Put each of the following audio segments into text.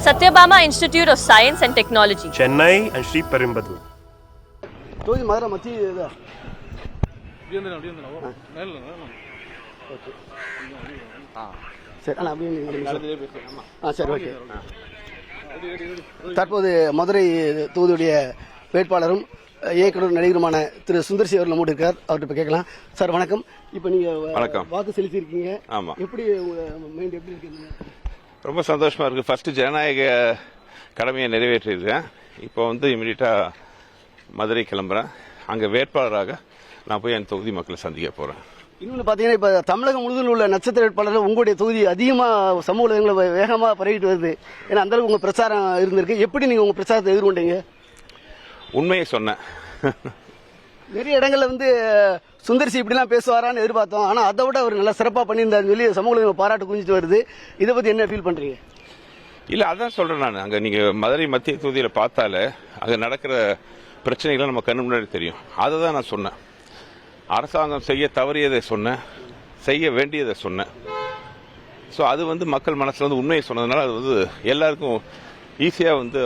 Satyabama Institute of Science and Technology, Chennai and Sri Perumbadur. தோதி Madurai மச்சி இதா சரி அண்ணா அப்படியே சரி ஓகே. தற்போது மதுரை தொகுதியுடைய வேட்பாளரும் இயக்குனர் நடிகருமான திரு சுந்தர்சி அவர் நம்மோடு இருக்கார். அவர்கிட்ட இப்போ கேட்கலாம். சார் வணக்கம். இப்போ நீங்கள் வாக்கு செலுத்தியிருக்கீங்க. ஆமாம். எப்படி மைண்ட் எப்படி இருக்கீங்க? ரொம்ப சந்தோஷமாக இருக்குது. ஃபஸ்ட்டு ஜனநாயக கடமையை நிறைவேற்றியிருக்கேன். இப்போ வந்து இமீடியட்டாக மதுரை கிளம்புறேன். அங்கே வேட்பாளராக நான் போய் என் தொகுதி மக்களை சந்திக்க போகிறேன். இன்னொன்று பார்த்தீங்கன்னா இப்போ தமிழகம் முழுவதும் உள்ள நட்சத்திர வேட்பாளர்கள் உங்களுடைய தொகுதி அதிகமாக சமூக ஊடகங்களை வேகமாக பரவிட்டு வருது. ஏன்னா அந்தளவுக்கு உங்கள் பிரச்சாரம் இருந்திருக்கு. எப்படி நீங்கள் உங்கள் பிரச்சாரத்தை எதிர்கொண்டீங்க? உண்மையை சொன்னேன். நிறைய இடங்களில் வந்து சுந்தர்சி இப்படிலாம் பேசுவாரான்னு எதிர்பார்த்தோம். ஆனால் அதை விட அவர் நல்லா சிறப்பாக பண்ணியிருந்தாருன்னு சொல்லி சமூக ஊடகங்கள் பாராட்டு குஞ்சிட்டு வருது. இதை பற்றி என்ன ஃபீல் பண்ணுறீங்க? இல்லை, அதான் சொல்கிறேன் நான். அங்கே நீங்கள் மதுரை மத்திய தொகுதியில் பார்த்தாலே அங்கே நடக்கிற பிரச்சனைகளை நம்ம கண்ணு முன்னாடி தெரியும். அதை தான் நான் சொன்னேன். அரசாங்கம் செய்ய தவறியதை சொன்னேன், செய்ய வேண்டியதை சொன்னேன். ஸோ அது வந்து மக்கள் மனசில் வந்து உண்மையை சொன்னதுனால அது வந்து எல்லாருக்கும் ஈஸியாக வந்து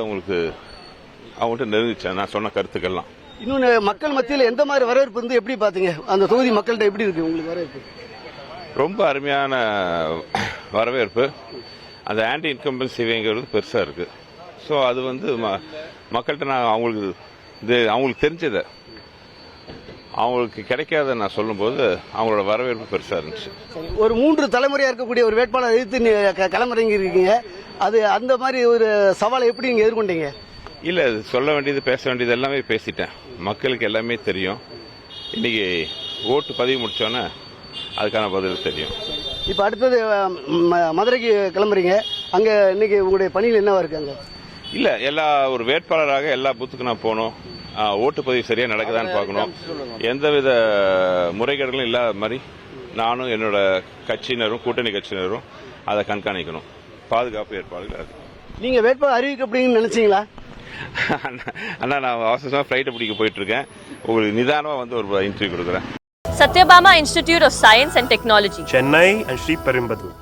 அவங்கள்ட்ட நெருங்கிச்சேன் நான் சொன்ன கருத்துக்கள்லாம். இன்னொன்று மக்கள் மத்தியில் எந்த மாதிரி வரவேற்பு வந்து எப்படி பார்த்தீங்க? அந்த தொகுதி மக்கள்கிட்ட எப்படி இருக்கு உங்களுக்கு வரவேற்பு? ரொம்ப அருமையான வரவேற்பு. அந்த ஆன்டி இன்கம்பன்சிங்கிறது பெருசாக இருக்குது. ஸோ அது வந்து மக்கள்கிட்ட நான் அவங்களுக்கு தெரிஞ்சதை அவங்களுக்கு கிடைக்காத நான் சொல்லும்போது அவங்களோட வரவேற்பு பெருசாக இருந்துச்சு. ஒரு 3 தலைமுறையாக இருக்கக்கூடிய ஒரு வேட்பாளர் எதிர்த்து களமிறங்கி இருக்கீங்க. அது அந்த மாதிரி ஒரு சவாலை எப்படி நீங்கள் எதிர்கொண்டீங்க? இல்லை, சொல்ல வேண்டியது பேச வேண்டியது எல்லாமே பேசிட்டேன். மக்களுக்கு எல்லாமே தெரியும். இன்னைக்கு ஓட்டு பதிவு முடிச்சோன்னே அதுக்கான பதில் தெரியும். இப்போ அடுத்தது மதுரைக்கு கிளம்புறீங்க. அங்கே இன்னைக்கு உங்களுடைய பணிகள் என்னவா இருக்காங்க? இல்லை, ஒரு வேட்பாளராக எல்லா பூத்துக்கும் நான் போகணும். ஓட்டு பதிவு சரியாக நடக்குதான்னு பார்க்கணும். எந்தவித முறைகேடுகளும் இல்லாத மாதிரி நானும் என்னோட கட்சியினரும் கூட்டணி கட்சியினரும் அதை கண்காணிக்கணும். பாதுகாப்பு ஏற்பாடுகள் அது. நீங்கள் வேட்பாளர் அறிவிக்கப்படுவீங்கன்னு நினைச்சீங்களா? அண்ணா, நான் அவசரமாக ஃப்ளைட்டை பிடிக்க போயிட்டு இருக்கேன். உங்களுக்கு நிதானமாக வந்து ஒரு இன்டர்வியூ கொடுக்குறேன். Satyabama Institute of Science and Technology, Chennai and Sri Perumbadur.